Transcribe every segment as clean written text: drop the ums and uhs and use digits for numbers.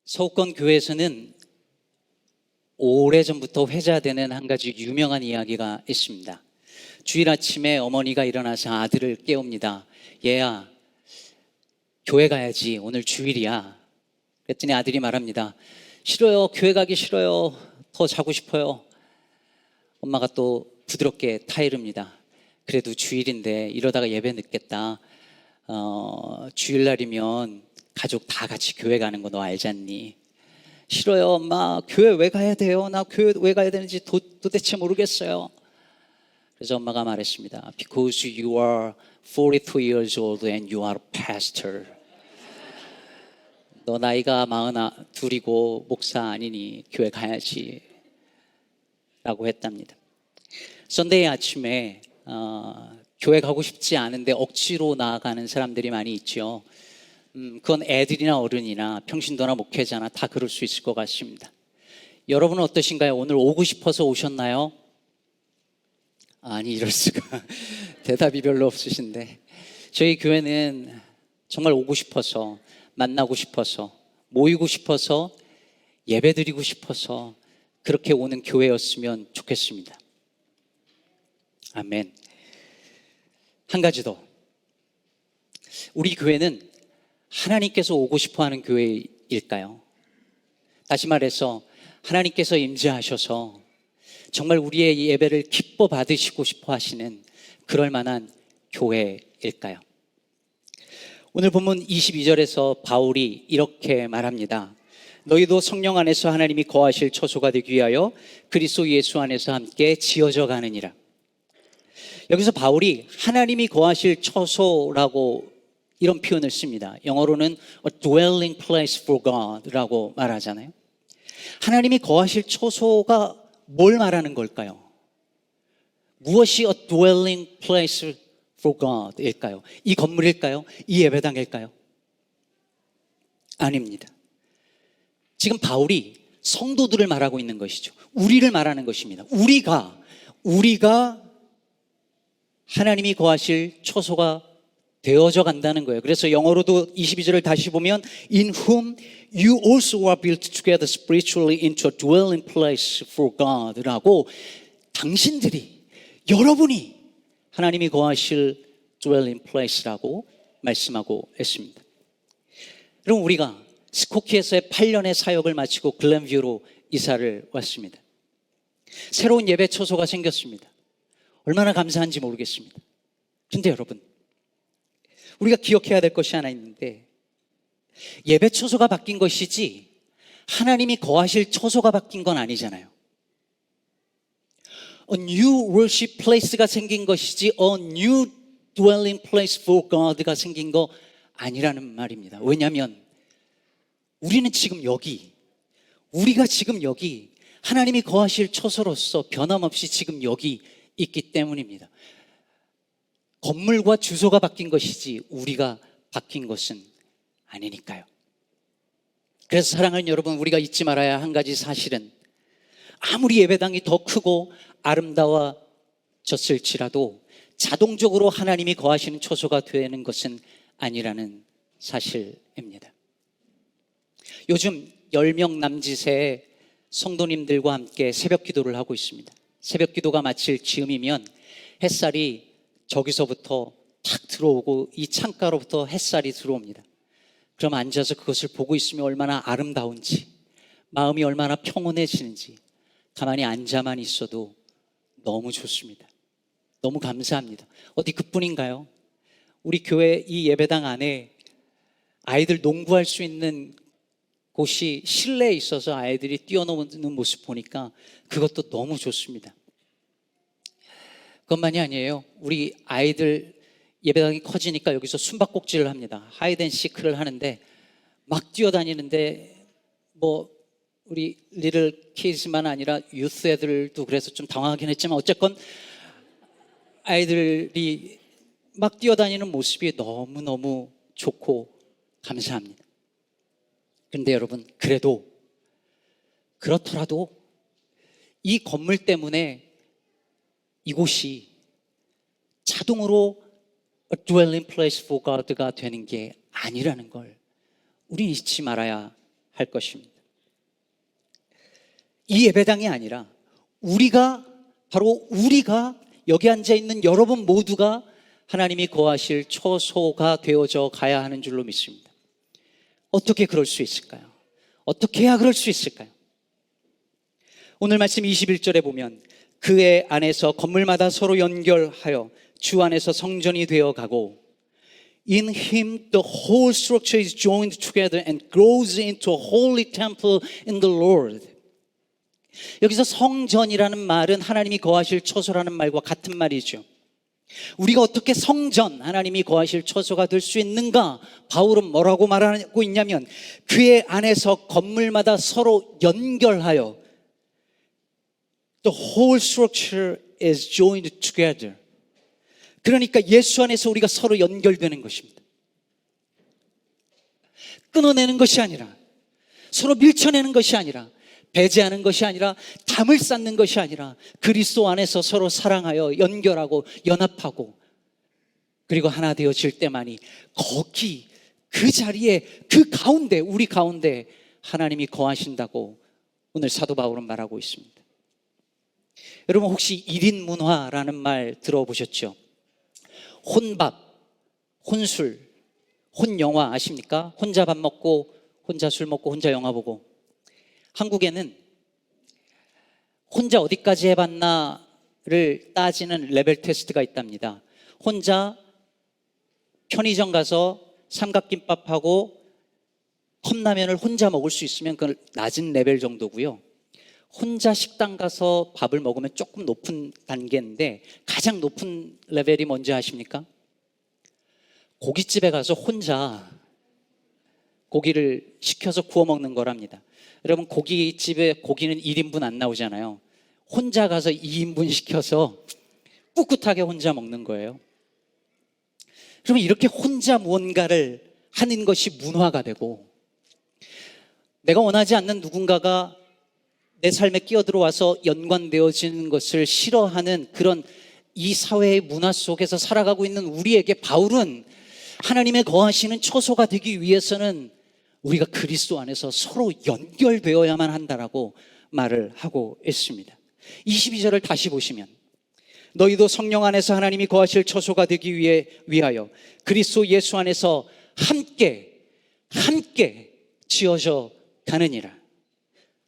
서울권 교회에서는 오래전부터 회자되는 한 가지 유명한 이야기가 있습니다. 주일 아침에 어머니가 일어나서 아들을 깨웁니다. 얘야, 교회 가야지. 오늘 주일이야. 그랬더니 아들이 말합니다. 싫어요. 교회 가기 싫어요. 더 자고 싶어요. 엄마가 또 부드럽게 타이릅니다. 그래도 주일인데 이러다가 예배 늦겠다. 주일날이면 가족 다 같이 교회 가는 거 너 알잖니? 싫어요, 엄마. 교회 왜 가야 돼요? 나 교회 왜 가야 되는지 도대체 모르겠어요. 그래서 엄마가 말했습니다. Because you are 42 years old and you are a pastor. 너 나이가 42이고 목사 아니니 교회 가야지 라고 했답니다. 썬데이 아침에 교회 가고 싶지 않은데 억지로 나아가는 사람들이 많이 있죠. 그건 애들이나 어른이나 평신도나 목회자나 다 그럴 수 있을 것 같습니다. 여러분은 어떠신가요? 오늘 오고 싶어서 오셨나요? 아니, 이럴 수가. 대답이 별로 없으신데. 저희 교회는 정말 오고 싶어서, 만나고 싶어서, 모이고 싶어서, 예배드리고 싶어서 그렇게 오는 교회였으면 좋겠습니다. 아멘. 한 가지 더. 우리 교회는 하나님께서 오고 싶어하는 교회일까요? 다시 말해서 하나님께서 임재하셔서 정말 우리의 예배를 기뻐 받으시고 싶어 하시는 그럴 만한 교회일까요? 오늘 본문 22절에서 바울이 이렇게 말합니다. 너희도 성령 안에서 하나님이 거하실 처소가 되기 위하여 그리스도 예수 안에서 함께 지어져 가느니라. 여기서 바울이 하나님이 거하실 처소라고 이런 표현을 씁니다. 영어로는 a dwelling place for God라고 말하잖아요. 하나님이 거하실 처소가 뭘 말하는 걸까요? 무엇이 a dwelling place for God일까요? 이 건물일까요? 이 예배당일까요? 아닙니다. 지금 바울이 성도들을 말하고 있는 것이죠. 우리를 말하는 것입니다. 우리가 하나님이 거하실 처소가 되어져 간다는 거예요. 그래서 영어로도 22절을 다시 보면 In whom you also are built together spiritually into a dwelling place for God라고 당신들이, 여러분이 하나님이 거하실 dwelling place라고 말씀하고 있습니다. 여러분, 우리가 스코키에서의 8년의 사역을 마치고 글렌뷰로 이사를 왔습니다. 새로운 예배 처소가 생겼습니다. 얼마나 감사한지 모르겠습니다. 근데 여러분, 우리가 기억해야 될 것이 하나 있는데 예배 처소가 바뀐 것이지 하나님이 거하실 처소가 바뀐 건 아니잖아요. A new worship place가 생긴 것이지 A new dwelling place for God가 생긴 거 아니라는 말입니다. 왜냐하면 우리가 지금 여기 하나님이 거하실 처소로서 변함없이 지금 여기 있기 때문입니다. 건물과 주소가 바뀐 것이지 우리가 바뀐 것은 아니니까요. 그래서 사랑하는 여러분, 우리가 잊지 말아야 한 가지 사실은 아무리 예배당이 더 크고 아름다워졌을지라도 자동적으로 하나님이 거하시는 처소가 되는 것은 아니라는 사실입니다. 요즘 10명 남짓의 성도님들과 함께 새벽 기도를 하고 있습니다. 새벽 기도가 마칠 즈음이면 햇살이 저기서부터 탁 들어오고 이 창가로부터 햇살이 들어옵니다. 그럼 앉아서 그것을 보고 있으면 얼마나 아름다운지, 마음이 얼마나 평온해지는지 가만히 앉아만 있어도 너무 좋습니다. 너무 감사합니다. 어디 그뿐인가요? 우리 교회 이 예배당 안에 아이들 농구할 수 있는 곳이 실내에 있어서 아이들이 뛰어노는 모습 보니까 그것도 너무 좋습니다. 그것만이 아니에요. 우리 아이들 예배당이 커지니까 여기서 숨바꼭질을 합니다. 하이드앤시크를 하는데 막 뛰어다니는데 우리 리틀 키즈만 아니라 유스 애들도 그래서 좀 당황하긴 했지만 어쨌건 아이들이 막 뛰어다니는 모습이 너무너무 좋고 감사합니다. 그런데 여러분, 그렇더라도 이 건물 때문에 이곳이 자동으로 a dwelling place for God가 되는 게 아니라는 걸 우리 잊지 말아야 할 할 것입니다. 이 예배당이 아니라 바로 우리가 여기 앉아 있는 여러분 모두가 하나님이 거하실 처소가 되어져 가야 하는 줄로 믿습니다. 어떻게 그럴 수 있을까요? 어떻게 해야 그럴 수 있을까요? 오늘 말씀 21절에 보면 그의 안에서 건물마다 서로 연결하여 주 안에서 성전이 되어 가고 In him the whole structure is joined together and grows into a holy temple in the Lord. 여기서 성전이라는 말은 하나님이 거하실 처소라는 말과 같은 말이죠. 우리가 어떻게 성전, 하나님이 거하실 처소가 될 수 있는가? 바울은 뭐라고 말하고 있냐면 그의 안에서 건물마다 서로 연결하여 The whole structure is joined together. 그러니까 예수 안에서 우리가 서로 연결되는 것입니다. 끊어내는 것이 아니라, 서로 밀쳐내는 것이 아니라, 배제하는 것이 아니라, 담을 쌓는 것이 아니라 그리스도 안에서 서로 사랑하여 연결하고 연합하고 그리고 하나 되어질 때만이 거기 그 자리에 그 가운데 우리 가운데 하나님이 거하신다고 오늘 사도 바울은 말하고 있습니다. 여러분 혹시 1인 문화라는 말 들어보셨죠? 혼밥, 혼술, 혼영화 아십니까? 혼자 밥 먹고 혼자 술 먹고 혼자 영화 보고. 한국에는 혼자 어디까지 해봤나를 따지는 레벨 테스트가 있답니다. 혼자 편의점 가서 삼각김밥하고 컵라면을 혼자 먹을 수 있으면 그건 낮은 레벨 정도고요. 혼자 식당 가서 밥을 먹으면 조금 높은 단계인데 가장 높은 레벨이 뭔지 아십니까? 고깃집에 가서 혼자 고기를 시켜서 구워 먹는 거랍니다. 여러분 고깃집에 고기는 1인분 안 나오잖아요. 혼자 가서 2인분 시켜서 꿋꿋하게 혼자 먹는 거예요. 그러면 이렇게 혼자 무언가를 하는 것이 문화가 되고 내가 원하지 않는 누군가가 내 삶에 끼어들어와서 연관되어지는 것을 싫어하는 그런 이 사회의 문화 속에서 살아가고 있는 우리에게 바울은 하나님의 거하시는 처소가 되기 위해서는 우리가 그리스도 안에서 서로 연결되어야만 한다라고 말을 하고 있습니다. 22절을 다시 보시면 너희도 성령 안에서 하나님이 거하실 처소가 되기 위하여 그리스도 예수 안에서 함께 지어져 가느니라.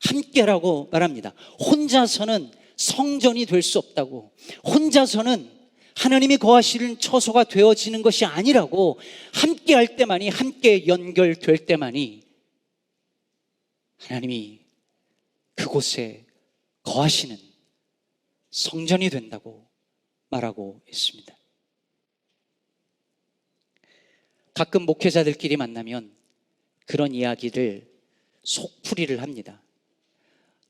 함께라고 말합니다. 혼자서는 성전이 될 수 없다고, 혼자서는 하나님이 거하시는 처소가 되어지는 것이 아니라고, 함께 할 때만이, 함께 연결될 때만이 하나님이 그곳에 거하시는 성전이 된다고 말하고 있습니다. 가끔 목회자들끼리 만나면 그런 이야기를 속풀이를 합니다.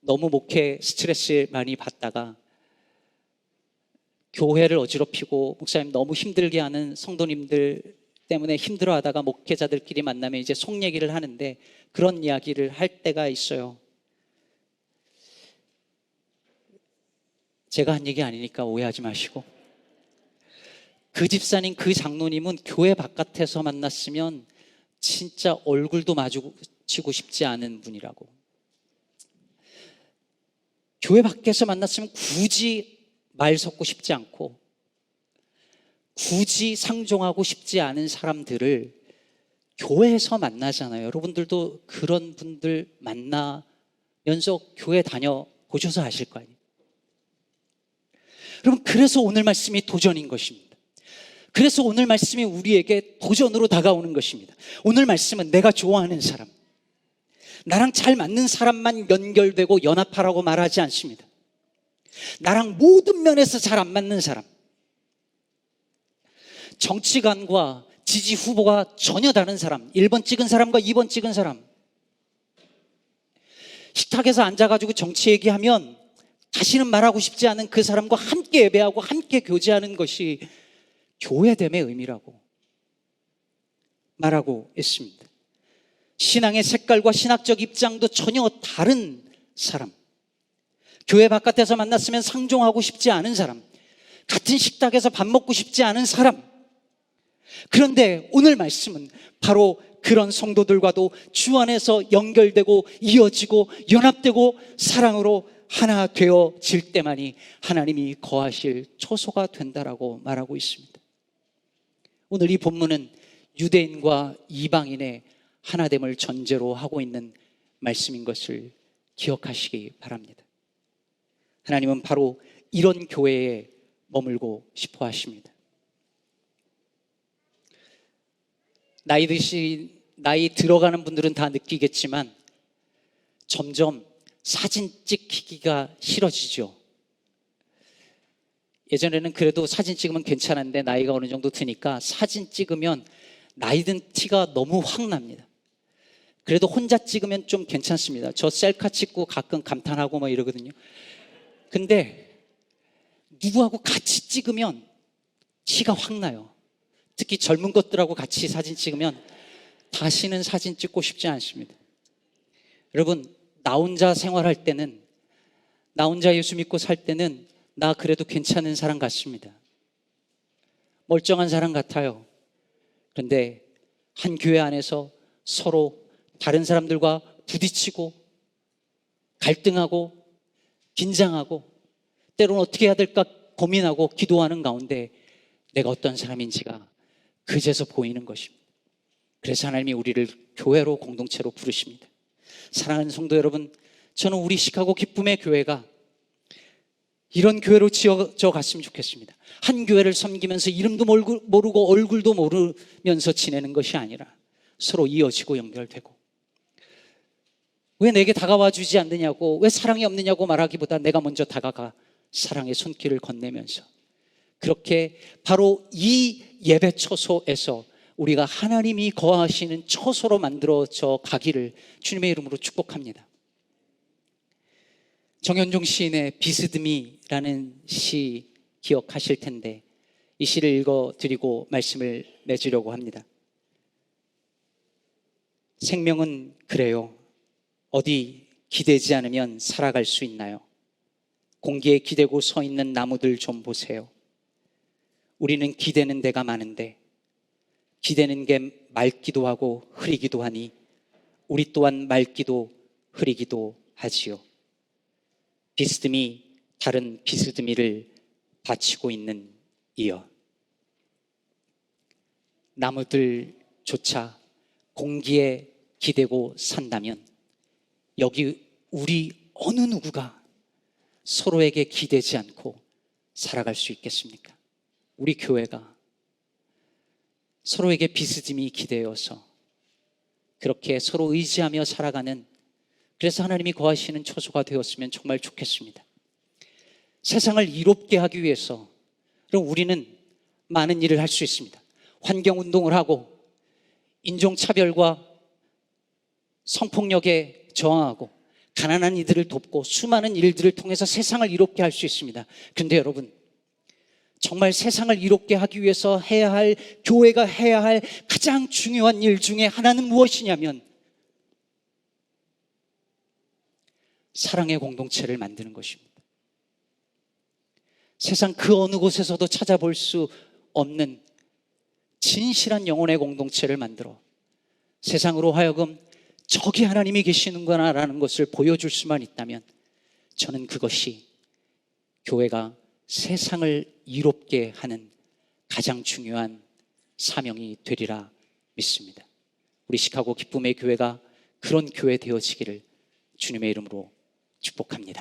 너무 목회 스트레스 많이 받다가 교회를 어지럽히고 목사님 너무 힘들게 하는 성도님들 때문에 힘들어하다가 목회자들끼리 만나면 이제 속 얘기를 하는데 그런 이야기를 할 때가 있어요. 제가 한 얘기 아니니까 오해하지 마시고, 그 집사님 그 장로님은 교회 바깥에서 만났으면 진짜 얼굴도 마주치고 싶지 않은 분이라고, 교회 밖에서 만났으면 굳이 말 섞고 싶지 않고 굳이 상종하고 싶지 않은 사람들을 교회에서 만나잖아요. 여러분들도 그런 분들 만나면서 교회 다녀보셔서 아실 거 아니에요. 여러분, 그래서 오늘 말씀이 도전인 것입니다. 그래서 오늘 말씀이 우리에게 도전으로 다가오는 것입니다. 오늘 말씀은 내가 좋아하는 사람, 나랑 잘 맞는 사람만 연결되고 연합하라고 말하지 않습니다. 나랑 모든 면에서 잘 안 맞는 사람, 정치관과 지지 후보가 전혀 다른 사람, 1번 찍은 사람과 2번 찍은 사람, 식탁에서 앉아가지고 정치 얘기하면 다시는 말하고 싶지 않은 그 사람과 함께 예배하고 함께 교제하는 것이 교회됨의 의미라고 말하고 있습니다. 신앙의 색깔과 신학적 입장도 전혀 다른 사람, 교회 바깥에서 만났으면 상종하고 싶지 않은 사람, 같은 식탁에서 밥 먹고 싶지 않은 사람. 그런데 오늘 말씀은 바로 그런 성도들과도 주 안에서 연결되고 이어지고 연합되고 사랑으로 하나 되어질 때만이 하나님이 거하실 초소가 된다라고 말하고 있습니다. 오늘 이 본문은 유대인과 이방인의 하나됨을 전제로 하고 있는 말씀인 것을 기억하시기 바랍니다. 하나님은 바로 이런 교회에 머물고 싶어 하십니다. 나이 들어가는 분들은 다 느끼겠지만 점점 사진 찍히기가 싫어지죠. 예전에는 그래도 사진 찍으면 괜찮은데 나이가 어느 정도 드니까 사진 찍으면 나이 든 티가 너무 확 납니다. 그래도 혼자 찍으면 좀 괜찮습니다. 저 셀카 찍고 가끔 감탄하고 뭐 이러거든요. 근데 누구하고 같이 찍으면 티가 확 나요. 특히 젊은 것들하고 같이 사진 찍으면 다시는 사진 찍고 싶지 않습니다. 여러분, 나 혼자 생활할 때는, 나 혼자 예수 믿고 살 때는 나 그래도 괜찮은 사람 같습니다. 멀쩡한 사람 같아요. 그런데 한 교회 안에서 서로 다른 사람들과 부딪히고 갈등하고 긴장하고 때로는 어떻게 해야 될까 고민하고 기도하는 가운데 내가 어떤 사람인지가 그제서 보이는 것입니다. 그래서 하나님이 우리를 교회로 공동체로 부르십니다. 사랑하는 성도 여러분, 저는 우리 시카고 기쁨의 교회가 이런 교회로 지어져 갔으면 좋겠습니다. 한 교회를 섬기면서 이름도 모르고 얼굴도 모르면서 지내는 것이 아니라 서로 이어지고 연결되고, 왜 내게 다가와 주지 않느냐고, 왜 사랑이 없느냐고 말하기보다 내가 먼저 다가가 사랑의 손길을 건네면서 그렇게 바로 이 예배 처소에서 우리가 하나님이 거하시는 처소로 만들어져 가기를 주님의 이름으로 축복합니다. 정현종 시인의 비스듬히라는 시 기억하실 텐데 이 시를 읽어드리고 말씀을 맺으려고 합니다. 생명은 그래요. 어디 기대지 않으면 살아갈 수 있나요? 공기에 기대고 서 있는 나무들 좀 보세요. 우리는 기대는 데가 많은데 기대는 게 맑기도 하고 흐리기도 하니 우리 또한 맑기도 흐리기도 하지요. 비스듬히 다른 비스듬히를 바치고 있는 이여. 나무들조차 공기에 기대고 산다면 여기 우리 어느 누구가 서로에게 기대지 않고 살아갈 수 있겠습니까? 우리 교회가 서로에게 비스듬히 기대어서 그렇게 서로 의지하며 살아가는, 그래서 하나님이 거하시는 처소가 되었으면 정말 좋겠습니다. 세상을 이롭게 하기 위해서 그럼 우리는 많은 일을 할 수 있습니다. 환경운동을 하고 인종차별과 성폭력에 저항하고 가난한 이들을 돕고 수많은 일들을 통해서 세상을 이롭게 할 수 있습니다. 그런데 여러분, 정말 세상을 이롭게 하기 위해서 해야 할, 교회가 해야 할 가장 중요한 일 중에 하나는 무엇이냐면 사랑의 공동체를 만드는 것입니다. 세상 그 어느 곳에서도 찾아볼 수 없는 진실한 영혼의 공동체를 만들어 세상으로 하여금 저기 하나님이 계시는구나라는 것을 보여줄 수만 있다면 저는 그것이 교회가 세상을 이롭게 하는 가장 중요한 사명이 되리라 믿습니다. 우리 시카고 기쁨의 교회가 그런 교회 되어지기를 주님의 이름으로 축복합니다.